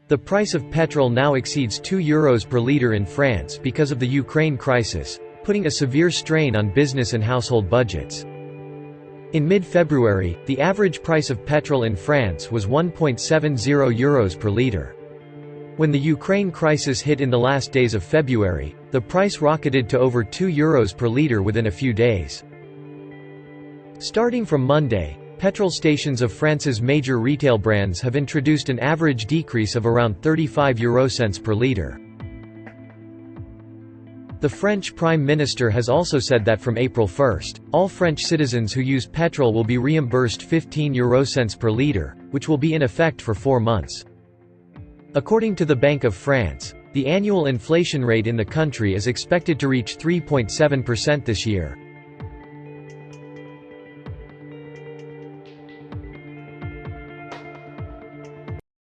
The price of petrol now exceeds €2 per litre in France because of the Ukraine crisis, putting a severe strain on business and household budgets. In mid-February, the average price of petrol in France was €1.70 per litre. When the Ukraine crisis hit in the last days of February, the price rocketed to over €2 per litre within a few days. Starting from Monday, petrol stations of France's major retail brands have introduced an average decrease of around 35 eurocents per litre. The French Prime Minister has also said that from April 1, all French citizens who use petrol will be reimbursed 15 eurocents per litre, which will be in effect for 4 months. According to the Bank of France, the annual inflation rate in the country is expected to reach 3.7% this year,